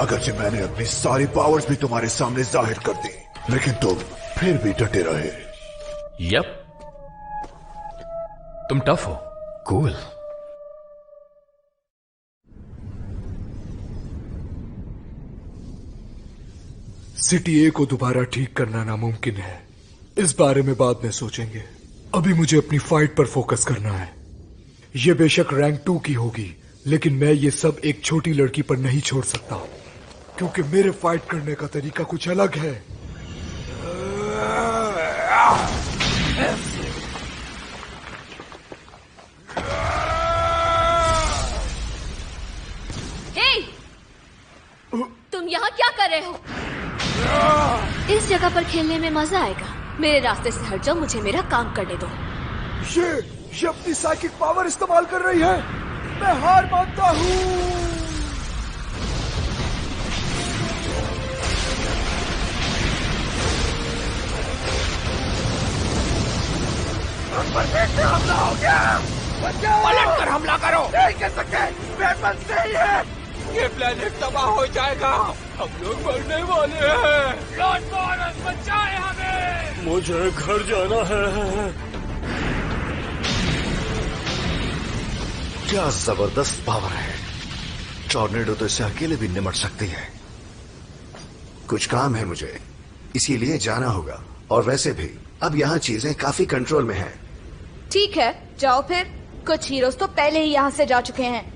अगरचे मैंने अपनी सारी पावर्स भी तुम्हारे सामने जाहिर कर दी, लेकिन तुम फिर भी डटे रहे। यप, तुम टफ हो। कूल। सिटी ए को दोबारा ठीक करना नामुमकिन है। इस बारे में बाद में सोचेंगे। अभी मुझे अपनी फाइट पर फोकस करना है। ये बेशक रैंक 2 की होगी, लेकिन मैं ये सब एक छोटी लड़की पर नहीं छोड़ सकता, क्योंकि मेरे फाइट करने का तरीका कुछ अलग है। तुम यहाँ क्या कर रहे हो? इस जगह पर खेलने में मजा आएगा। मेरे रास्ते से हट जाओ, मुझे मेरा काम करने दो। ये अपनी साइकिक पावर इस्तेमाल कर रही है। मैं हार मानता हूँ। हमला हो गया। पलट कर हमला करो। नहीं कर सकते, वेपन सही है। ये प्लेनेट तबाह हो जाएगा। हम लोग मरने वाले हैं। लॉर्ड बॉरस बचाए हमें। मुझे घर जाना है। क्या जबरदस्त पावर है। टॉर्नेडो तो इसे अकेले भी निमट सकती है। कुछ काम है मुझे, इसीलिए जाना होगा। और वैसे भी अब यहाँ चीजें काफी कंट्रोल में हैं। ठीक है, जाओ फिर। कुछ हीरोज तो पहले ही यहाँ से जा चुके हैं।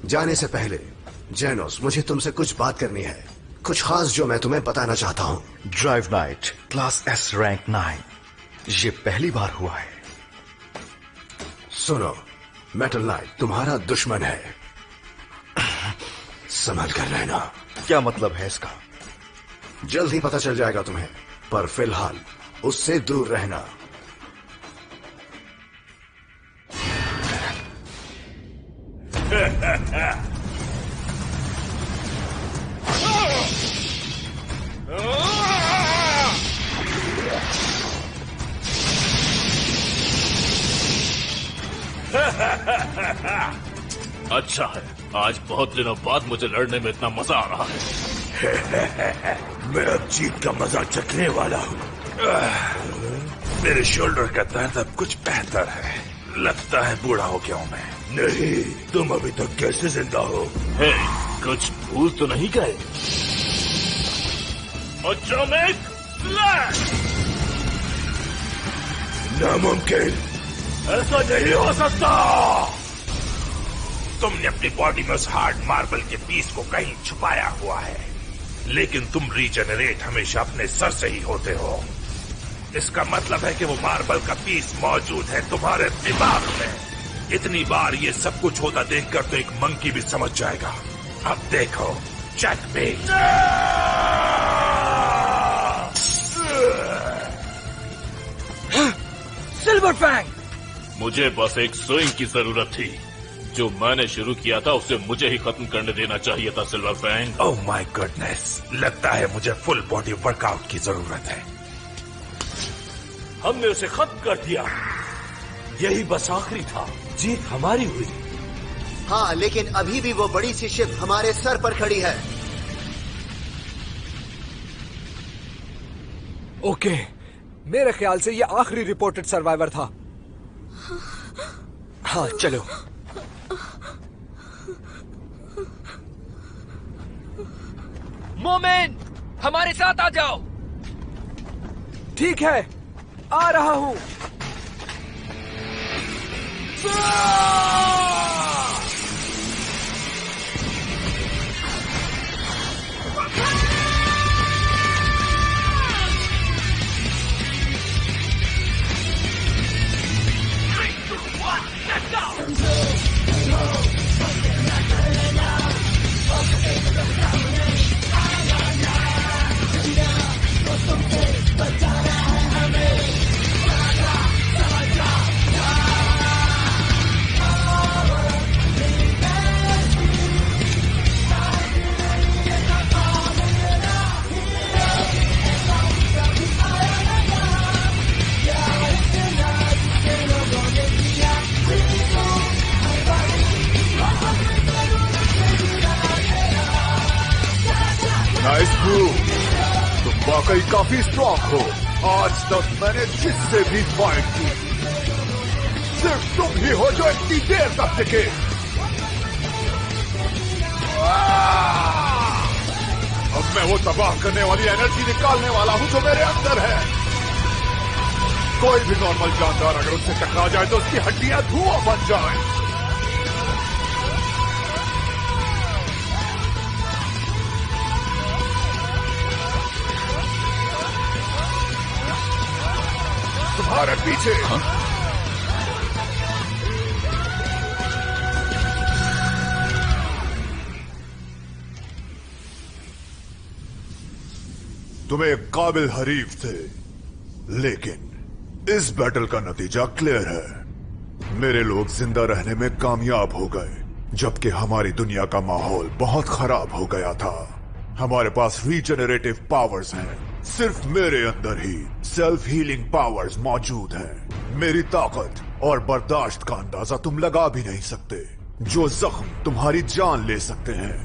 जाने से पहले जेनोस, मुझे तुमसे कुछ बात करनी है। कुछ खास जो मैं तुम्हें बताना चाहता हूँ। Drive night class S rank 9, ये पहली बार हुआ है। सुनो, मेटल नाइट तुम्हारा दुश्मन है, संभल कर रहना। क्या मतलब है इसका? जल्द ही पता चल जाएगा तुम्हें, पर फिलहाल उससे दूर रहना। अच्छा है, आज बहुत दिनों बाद मुझे लड़ने में इतना मजा आ रहा है। मैं अब जीत का मजा चखने वाला हूँ। मेरे शोल्डर का दर्द अब कुछ बेहतर है। लगता है बूढ़ा हो गया हूँ मैं। नहीं, तुम अभी तक कैसे जिंदा हो? हे, कुछ भूल तो नहीं गए? Atomic blast! नामुमकिन, ऐसा नहीं हो सकता। तुमने अपनी बॉडी में उस हार्ड मार्बल के पीस को कहीं छुपाया हुआ है, लेकिन तुम रीजनरेट हमेशा अपने सर से ही होते हो। इसका मतलब है कि वो मार्बल का पीस मौजूद है तुम्हारे दिमाग में। इतनी बार ये सब कुछ होता देखकर तो एक मंकी भी समझ जाएगा। अब देखो, चेकमेट। Silver Fang! मुझे बस एक स्विंग की जरूरत थी। जो मैंने शुरू किया था उसे मुझे ही खत्म करने देना चाहिए था, silver fang. Oh my goodness, लगता है मुझे फुल बॉडी वर्कआउट की जरूरत है। हमने उसे खत्म कर दिया। यही बस आखिरी था। जीत हमारी हुई। हाँ, लेकिन अभी भी वो बड़ी सी शिप हमारे सर पर खड़ी है। ओके, मेरे ख्याल से ये आखिरी रिपोर्टेड सर्वाइवर था। हाँ, चलो। मोमेन, हमारे साथ आ जाओ। ठीक है, आ रहा हूं। वाकई काफी स्ट्रॉन्ग हो। आज तक मैंने जिससे भी फाइट की, सिर्फ तुम ही हो जो इतनी देर तक टिके। अब मैं वो तबाह करने वाली एनर्जी निकालने वाला हूं जो मेरे अंदर है। कोई भी नॉर्मल जानदार अगर उससे टकरा जाए तो उसकी हड्डियां धुआं बन जाए। तुम्हारे पीछे। तुम एक काबिल हरीफ थे, लेकिन इस बैटल का नतीजा क्लियर है। मेरे लोग जिंदा रहने में कामयाब हो गए, जबकि हमारी दुनिया का माहौल बहुत खराब हो गया था। हमारे पास रीजनरेटिव पावर्स हैं। सिर्फ मेरे अंदर ही सेल्फ हीलिंग पावर्स मौजूद हैं। मेरी ताकत और बर्दाश्त का अंदाजा तुम लगा भी नहीं सकते। जो जख्म तुम्हारी जान ले सकते हैं,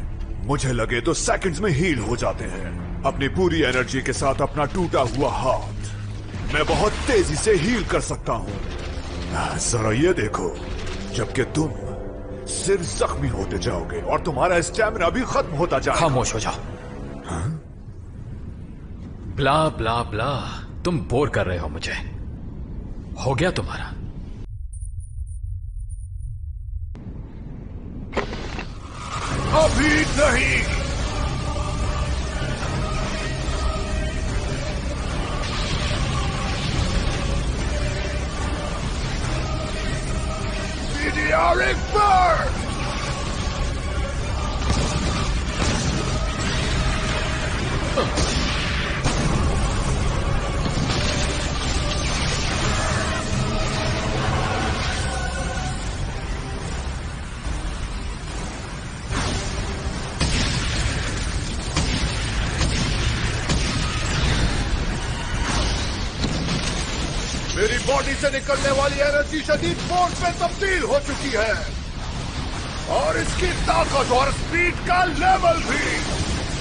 मुझे लगे तो सेकंड्स में हील हो जाते हैं। अपनी पूरी एनर्जी के साथ अपना टूटा हुआ हाथ मैं बहुत तेजी से हील कर सकता हूं। जरा ये देखो, जबकि तुम सिर्फ जख्मी होते जाओगे और तुम्हारा स्टैमिना भी खत्म होता जाएगा। खामोश हो जाओ। ब्ला ब्ला ब्ला, तुम बोर कर रहे हो मुझे। हो गया तुम्हारा। अभी नहीं। Meteoric burst! मेरी बॉडी से निकलने वाली एनर्जी शदीद फोर्स में तब्दील हो चुकी है और इसकी ताकत और स्पीड का लेवल भी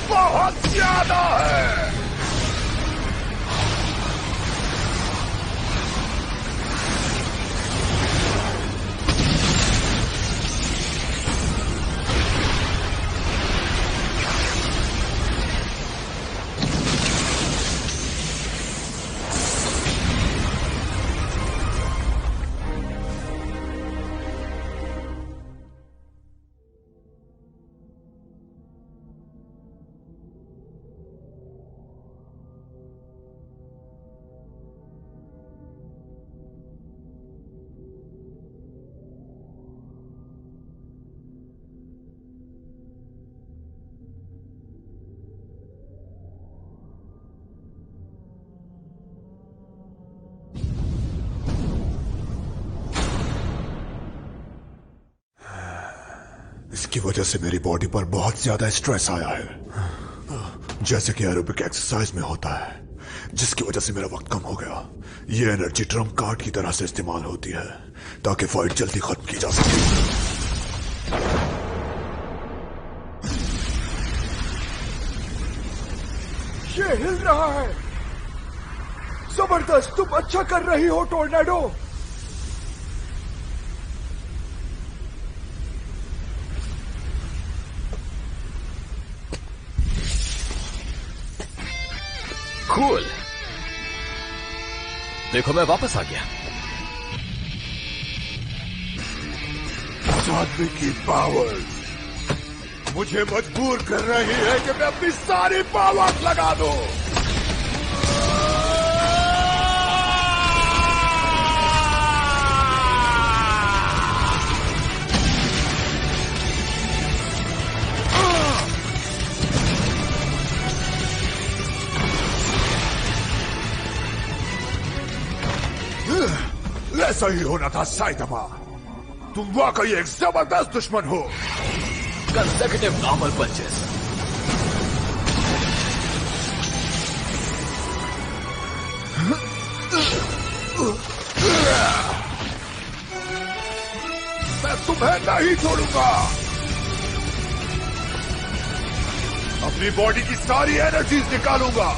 बहुत ज्यादा है। इसकी वजह से मेरी बॉडी पर बहुत ज्यादा स्ट्रेस आया है, जैसे कि एरोबिक एक्सरसाइज में होता है, जिसकी वजह से मेरा वक्त कम हो गया। ये एनर्जी ट्रम्प कार्ड की तरह से इस्तेमाल होती है ताकि फाइट जल्दी खत्म की जा सके। ये हिल रहा है। जबरदस्त, तुम अच्छा कर रही हो टोर्नेडो। कूल। देखो मैं वापस आ गया। उस आदमी की पावर मुझे मजबूर कर रही है कि मैं अपनी सारी पावर लगा दूं। ऐसा ही होना था साइतामा। तुम वाकई एक जबरदस्त दुश्मन हो। Consecutive normal punches. मैं तुम्हें नहीं छोड़ूंगा। अपनी बॉडी की सारी एनर्जीज निकालूंगा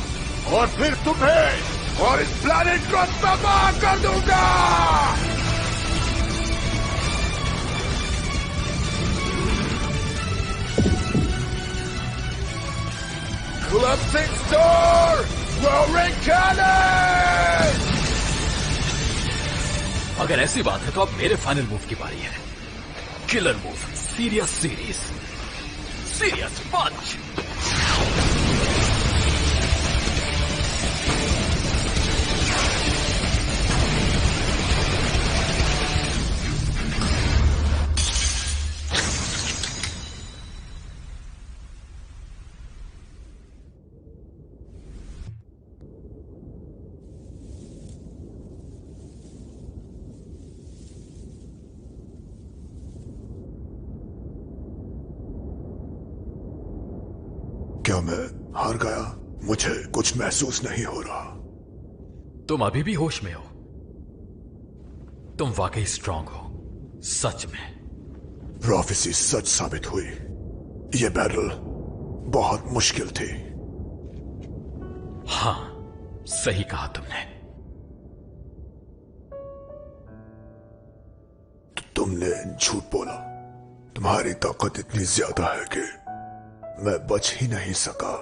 और फिर तुम्हें और इस प्लैनेट को तबाह कर दूंगा। Collapsing Star! Roaring Cannon! अगर ऐसी बात है तो अब मेरे फाइनल मूव की बारी है। Killer move, serious series, serious punch. क्या मैं हार गया? मुझे कुछ महसूस नहीं हो रहा। तुम अभी भी होश में हो। तुम वाकई स्ट्रांग हो, सच में। प्रोफेसी सच साबित हुई। ये बैटल बहुत मुश्किल थी। हाँ, सही कहा तुमने। तुमने झूठ बोला। तुम्हारी ताकत इतनी ज्यादा है कि मैं बच ही नहीं सका,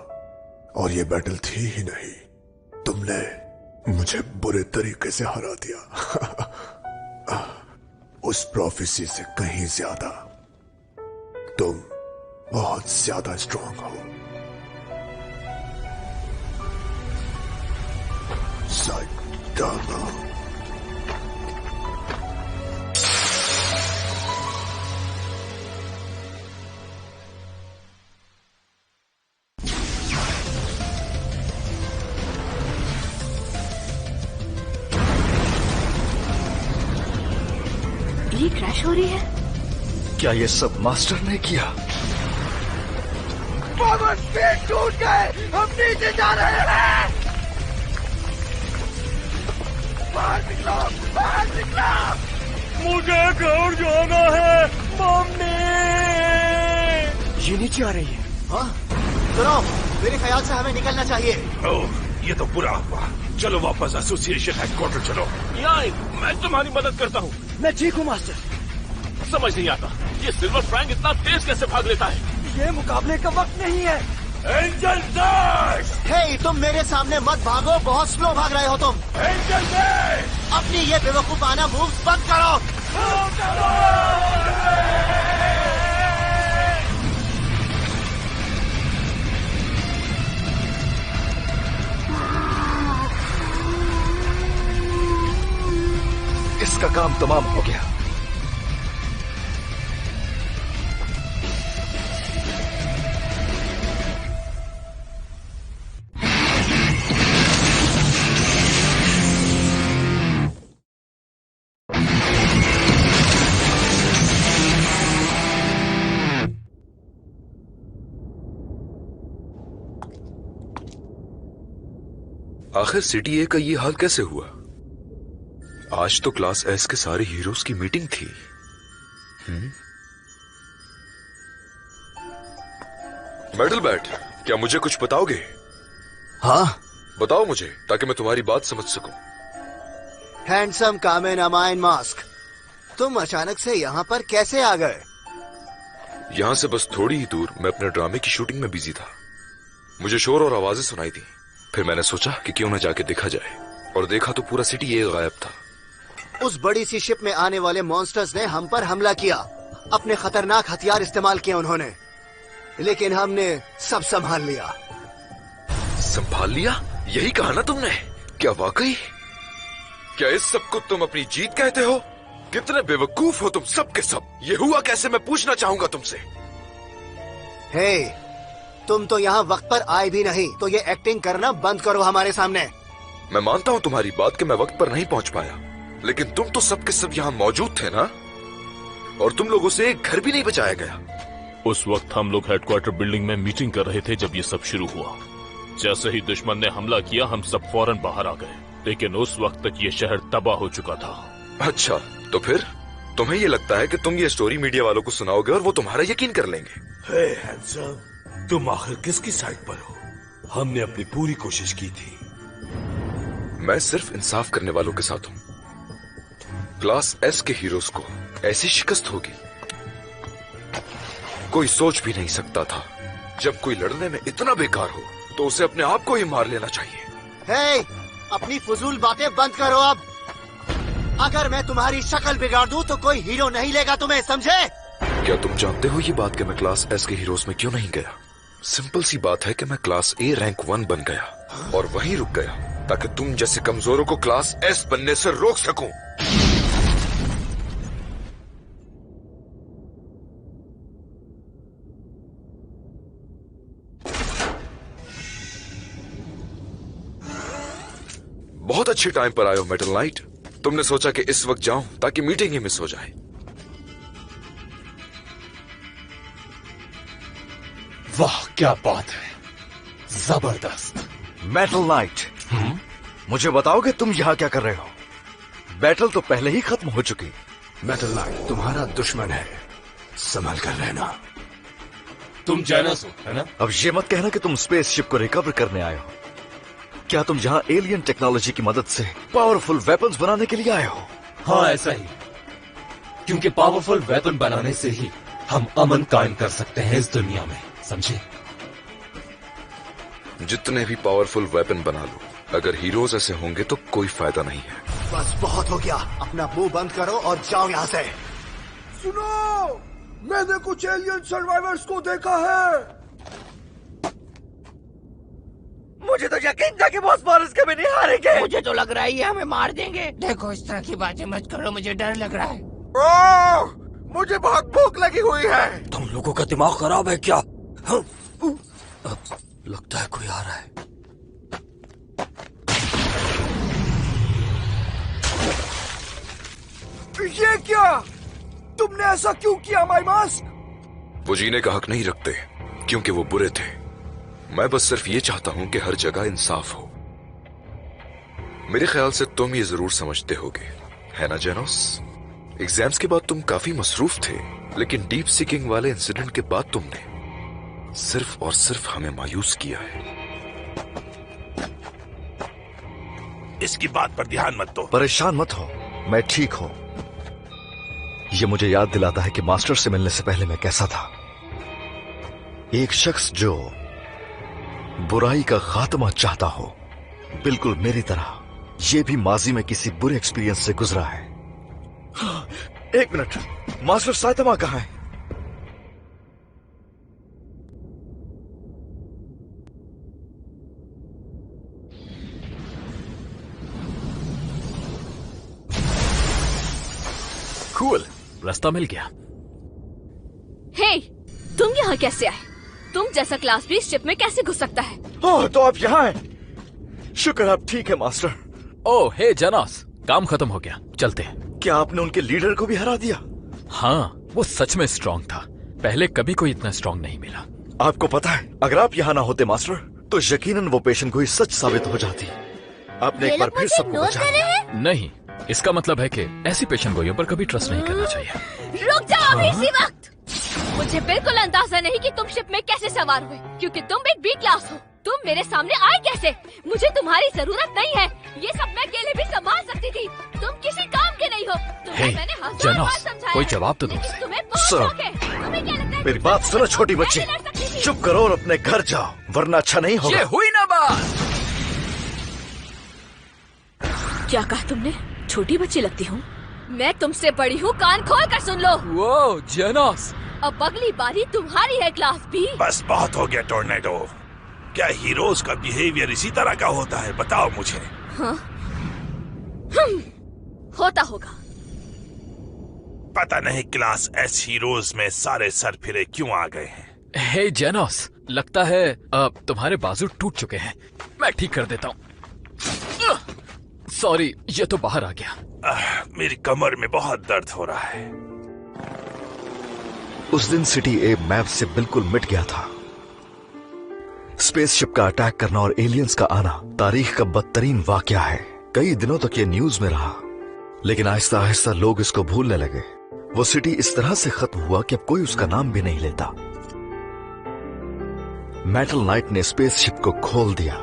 और ये बैटल थी ही नहीं। तुमने मुझे बुरे तरीके से हरा दिया। उस प्रोफेसी से कहीं ज्यादा तुम बहुत ज्यादा स्ट्रांग हो। साइडाना। ये क्रैश हो रही है। क्या ये सब मास्टर ने किया? पावर स्पीड टूट गए, हम नीचे जा रहे हैं। बाहर निकलो, बाहर निकलो। मुझे घर जाना है मम्मी। ये नीचे आ रही है। हाँ सुनो, मेरे ख्याल से हमें निकलना चाहिए। ओह, ये तो बुरा हुआ। चलो वापस एसोसिएशन हेडक्वार्टर चलो। यहाँ मैं तुम्हारी मदद करता हूँ। मैं ठीक हूँ मास्टर। समझ नहीं आता ये सिल्वर फ्रैंक इतना तेज कैसे भाग लेता है। ये मुकाबले का वक्त नहीं है। Angel dash! हे, तुम मेरे सामने मत भागो, बहुत स्लो भाग रहे हो तुम। Angel dash! अपनी ये बेवकूफाना मूव बंद करो। इसका काम तमाम हो गया। आखिर सिटी ए का ये हाल कैसे हुआ? आज तो क्लास एस के सारे हीरोज की मीटिंग थी। मेटल बैट, क्या मुझे कुछ बताओगे? हाँ बताओ मुझे, ताकि मैं तुम्हारी बात समझ सकूं। हैंडसम कामेन अमाइन मास्क, तुम अचानक से यहाँ पर कैसे आ गए? यहां से बस थोड़ी ही दूर मैं अपने ड्रामे की शूटिंग में बिजी था। मुझे शोर और आवाजें सुनाई दी। फिर मैंने सोचा कि क्यों न जाके देखा जाए, और देखा तो पूरा सिटी ए गायब था। उस बड़ी सी शिप में आने वाले मॉन्स्टर्स ने हम पर हमला किया। अपने खतरनाक हथियार इस्तेमाल किए उन्होंने, लेकिन हमने सब संभाल लिया। संभाल लिया? यही कहा ना तुमने? क्या वाकई? क्या इस सब को तुम अपनी जीत कहते हो? कितने बेवकूफ हो तुम सब के सब। ये हुआ कैसे, मैं पूछना चाहूंगा तुमसे। हे, तुम तो यहाँ वक्त पर आए भी नहीं, तो ये एक्टिंग करना बंद करो हमारे सामने। मैं मानता हूँ तुम्हारी बात कि मैं वक्त पर नहीं पहुंच पाया, लेकिन तुम तो सब के सब यहाँ मौजूद थे ना, और तुम लोगों से एक घर भी नहीं बचाया गया। उस वक्त हम लोग हेडक्वार्टर बिल्डिंग में मीटिंग कर रहे थे जब ये सब शुरू हुआ। जैसे ही दुश्मन ने हमला किया, हम सब फौरन बाहर आ गए, लेकिन उस वक्त तक ये शहर तबाह हो चुका था। अच्छा, तो फिर तुम्हें ये लगता है कि तुम ये स्टोरी मीडिया वालों को सुनाओगे और वो तुम्हारा यकीन कर लेंगे? हे हैंडसम, तुम आखिर किसकी साइड पर हो? हमने अपनी पूरी कोशिश की थी। मैं सिर्फ इंसाफ करने वालों के साथ हूं। क्लास एस के हीरोज को ऐसी शिकस्त होगी कोई सोच भी नहीं सकता था। जब कोई लड़ने में इतना बेकार हो तो उसे अपने आप को ही मार लेना चाहिए। हे, अपनी फजूल बातें बंद करो अब। अगर मैं तुम्हारी शक्ल बिगाड़ दूं तो कोई हीरो नहीं लेगा तुम्हें, समझे? क्या तुम जानते हो ये बात कि मैं क्लास एस के हीरोज में क्यों नहीं गया? सिंपल सी बात है कि मैं क्लास ए रैंक 1 बन गया और वहीं रुक गया ताकि तुम जैसे कमजोरों को क्लास एस बनने से रोक सकूं। बहुत अच्छे टाइम पर आए हो मेटल नाइट। तुमने सोचा कि इस वक्त जाऊं ताकि मीटिंग ही मिस हो जाए। वाह क्या बात है, जबरदस्त। मेटल नाइट, मुझे बताओगे तुम यहाँ क्या कर रहे हो? बैटल तो पहले ही खत्म हो चुकी। मेटल नाइट तुम्हारा दुश्मन है, संभल कर रहना। तुम जैनस हो, है ना? अब ये मत कहना कि तुम स्पेसशिप को रिकवर करने आए हो। क्या तुम यहाँ एलियन टेक्नोलॉजी की मदद से पावरफुल वेपन्स बनाने के लिए आए हो? हाँ ऐसा ही, क्योंकि पावरफुल वेपन बनाने से ही हम अमन कायम कर सकते हैं इस दुनिया में, समझे? जितने भी पावरफुल वेपन बना लो, अगर हीरोज ऐसे होंगे तो कोई फायदा नहीं है। बस बहुत हो गया, अपना मुंह बंद करो और जाओ यहाँ से। सुनो, मैंने कुछ एलियन सर्वाइवर्स को देखा है। मुझे तो यकीन था कि बॉस मॉरिस कभी नहीं हारेंगे। मुझे तो लग रहा है ये हमें मार देंगे। देखो इस तरह की बातें मत करो, मुझे डर लग रहा है। मुझे बहुत भूख लगी हुई है। तुम लोगों का दिमाग खराब है क्या? लगता है कोई आ रहा है। ये क्या? तुमने ऐसा क्यों किया माय मास्क? वो जीने का हक नहीं रखते क्योंकि वो बुरे थे। मैं बस सिर्फ ये चाहता हूं कि हर जगह इंसाफ हो। मेरे ख्याल से तुम ये जरूर समझते होगे, है ना जेनोस? एग्जाम्स के बाद तुम काफी मसरूफ थे, लेकिन डीप सीकिंग वाले इंसिडेंट के बाद तुमने सिर्फ और सिर्फ हमें मायूस किया है। इसकी बात पर ध्यान मत दो। परेशान मत हो, मैं ठीक हूं। ये मुझे याद दिलाता है कि मास्टर से मिलने से पहले मैं कैसा था। एक शख्स जो बुराई का खात्मा चाहता हो, बिल्कुल मेरी तरह ये भी माजी में किसी बुरे एक्सपीरियंस से गुजरा है। एक मिनट, मास्टर साइतमा कहाँ है? कूल, रास्ता मिल गया। हे, तुम यहाँ कैसे आए? तुम जैसा क्लास भी इस शिप में कैसे घुस सकता है? ओह, तो आप यहाँ हैं। शुक्र आप ठीक है मास्टर। ओह हे जेनोस, काम खत्म हो गया, चलते हैं। क्या आपने उनके लीडर को भी हरा दिया? हाँ, वो सच में स्ट्रांग था। पहले कभी कोई इतना स्ट्रांग नहीं मिला। आपको पता है, अगर आप यहाँ ना होते मास्टर, तो यकीनन वो पेशन गोई सच साबित हो जाती। आपने एक बार फिर सबको बचाया। नहीं, इसका मतलब है कि ऐसी पेशन गोइयों पर कभी ट्रस्ट नहीं करना चाहिए। रुक जाओ अभी इसी वक्त। मुझे बिल्कुल अंदाजा नहीं कि तुम शिप में कैसे सवार हुए, क्योंकि तुम एक बी क्लास हो। तुम मेरे सामने आए कैसे? मुझे तुम्हारी जरूरत नहीं है। ये सब मैं अकेले भी संभाल सकती थी। तुम किसी काम के नहीं हो। तुम्हें मैंने हजार बार समझाया। कोई जवाब तो दो। तुम्हें बहुत शौक है। तुम्हें क्या लगता है? मेरी बात सुनो छोटी बच्ची, चुप करो और अपने घर जाओ, वरना अच्छा नहीं होगा। ये हुई ना बात। क्या कहा तुमने? छोटी बच्ची लगती हूँ? मैं तुमसे बड़ी हूँ, कान खोल कर सुन लो। वो जेनोस, अब अगली बारी तुम्हारी है क्लास बी। बस बहुत हो गया टोर्नेडो। क्या हीरोज का बिहेवियर इसी तरह का होता है? बताओ मुझे। हाँ? होता होगा। पता नहीं क्लास एस हीरोज में सारे सर फिरे क्यों आ गए हैं। हे जेनोस, लगता है अब तुम्हारे बाजू टूट चुके हैं। मैं ठीक कर देता हूँ। सॉरी, ये तो बाहर आ गया। मेरी कमर में बहुत दर्द हो रहा है। उस दिन सिटी ए मैप से बिल्कुल मिट गया था। स्पेसशिप का अटैक करना और एलियंस का आना तारीख का बदतरीन वाकया है। कई दिनों तक ये न्यूज में रहा, लेकिन आहिस्ता आहिस्ता लोग इसको भूलने लगे। वो सिटी इस तरह से खत्म हुआ कि अब कोई उसका नाम भी नहीं लेता। मेटल नाइट ने स्पेसशिप को खोल दिया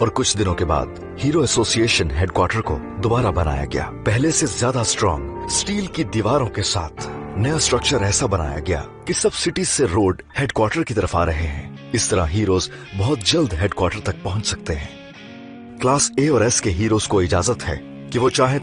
और कुछ दिनों के बाद हीरो एसोसिएशन हेडक्वार्टर को दोबारा बनाया गया। पहले से ज्यादा स्ट्रॉन्ग स्टील की दीवारों के साथ नया स्ट्रक्चर ऐसा बनाया गया कि सब सिटी से रोड हेडक्वार्टर की तरफ आ रहे हैं। इस तरह हीरोज बहुत जल्द हेडक्वार्टर तक पहुंच सकते हैं। क्लास ए और एस के हीरोज को इजाजत है कि वो चाहे तो